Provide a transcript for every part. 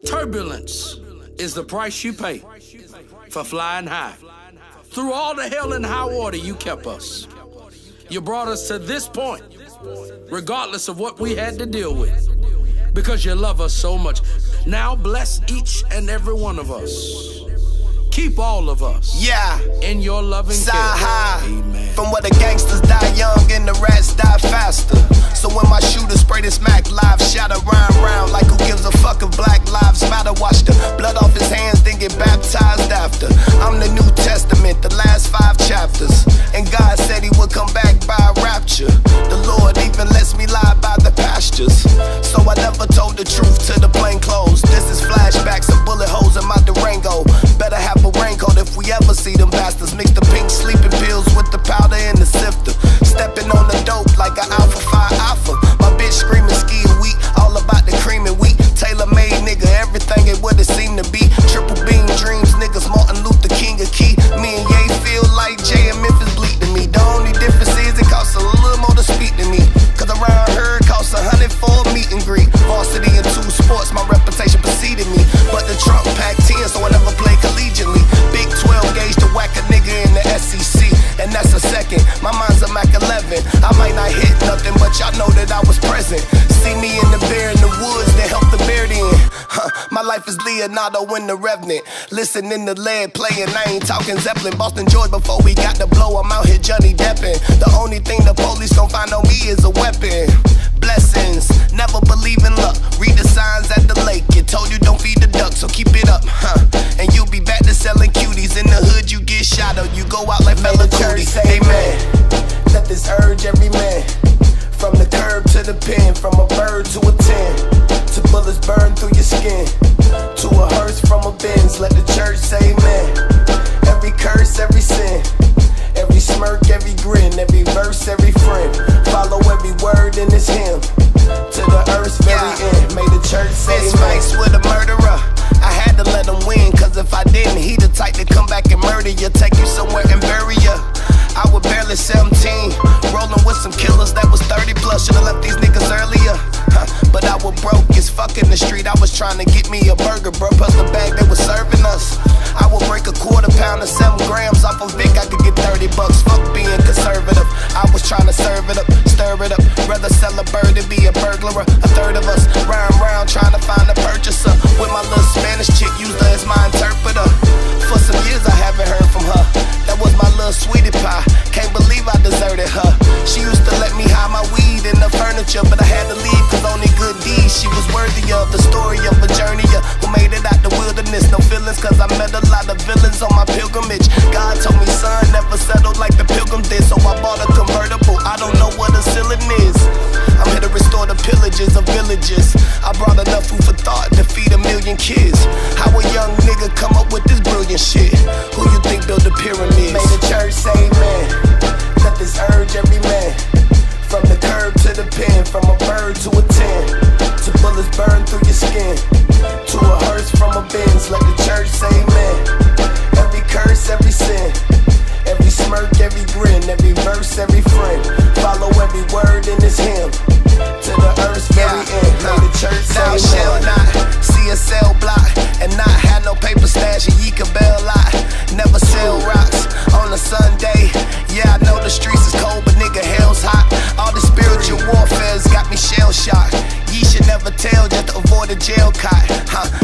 Turbulence is the price you pay for flying high. Through all the hell and high water, you kept us. You brought us to this point, regardless of what we had to deal with, because you love us so much. Now bless each and every one of us. Keep all of us in your loving care. Amen. From where the gangsters die young and the rats die faster. So when my shooters spray this Mac live, shatter round like who gives a fuck if black lives matter. Watch the blood off his hands, then get baptized after. I'm the New Testament, the last 5 chapters. And God said he would come back by rapture. The Lord even lets me lie by the pastures. So I never told the truth to the plain clothes. This is flashbacks and bullet holes in my Durango. Better have a raincoat if we ever see them bastards. Mix the pink sleeping pills with the powder in the sifter. Stepping on the dope like an Alpha Phi Alpha. My bitch screaming ski wheat, all about the cream and wheat. Tailor-made nigga, everything ain't what it seemed to be. Triple beam dreams, niggas Martin Luther King a key. Me and Ye feel like Jay and Memphis bleed to me. The only difference is it costs a little more to speak to me. Cause around her it costs 100 for a meet and greet. Varsity and 2 sports, my reputation preceded me. But the trunk packed 10, so I never played collegiately. Big 12 gauge to whack a nigga in the SEC. And that's a second, my mind's a Mac 11. I might not hit nothing, but y'all know that I was present. See me in the bear in the woods, then help the bear in. My life is Leonardo in the Revenant. Listening to lead playing, I ain't talking Zeppelin. Boston George before we got the blow, I'm out here Johnny Deppin'. The only thing the police gon' find on me is a weapon. Blessings, never believe in luck. Read the signs at the lake, it told you don't feed the duck, so keep it up, and you'll be back to selling cuties. In the hood you get shot or you go out like Fella Cootie. Amen. Let this urge every man. From the curb to the pen, from a bird to a 10, to bullets burn through your skin, to a hearse from a Benz. Let the church say amen. Every curse, every sin, every smirk, every grin, every verse, every friend. Follow every word in this hymn to the earth's very end. May the church say amen. This face with a murderer, I had to let him win, cause if I didn't, he the type to come back and murder you, take you somewhere and bury you. I was barely 17, rolling with some killers that was 30 plus. Should've left these niggas earlier, but I was broke as fuck in the street. I was trying to get me a burger, bro, plus the bag they was serving us. I would break a quarter pound of 7 grams off of Vic, I could get 30 bucks. Fuck being conservative, I was trying to serve it up, stir it up. Rather sell a bird than be a burglar. A third of us round trying to find a purchaser. With my little Spanish chick, used her as my interpreter. For some years I haven't heard from her. That was my little sweetie pie. Can't believe I deserted her. She used to let me hide my weed in the furniture, but I had to leave cause only good deeds she was worthy of. The story of a journeyer who made it out the wilderness. No feelings cause I met a lot of villains on my pilgrimage. God told me son, never settled like the pilgrim did, so I bought a convertible. I don't know what a ceiling is. I'm here to restore the pillages of villages. I brought enough food for thought to feed 1 million kids. How a young nigga come up with this brilliant shit? Who you think built the pyramids? May the church say amen. Let this urge every man. From the curb to the pen, from a bird to a 10, to bullets burn through your skin, to a hearse from a Benz. Let the church say amen. Every curse, every sin, every smirk, every grin, every verse, every friend. Follow every word in this hymn to the earth's very end. May the church say amen. Thou shalt not see a cell block and not have no paper stash. And ye can bail lot. Never sell rocks on a Sunday. Yeah, I know the streets is cold, but nigga, hell's hot. All the spiritual warfare's got me shell shocked. Ye should never tell just to avoid a jail cot,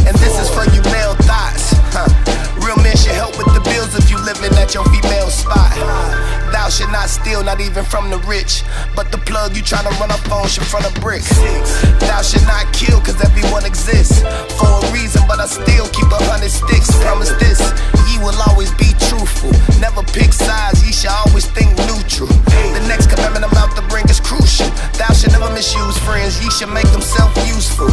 and this is for you male thoughts, Real men should help with the bills if you living at your female spot. Thou should not steal, not even from the rich, but the plug you tryna run up on should front of bricks. Thou should not kill, cause everyone exists for a reason, but I still keep 100 sticks. Promise this, ye will always be truthful. Never pick sides, ye should always think neutral. The next commandment I'm about to bring is crucial. Thou should never misuse friends, ye should make them self-useful.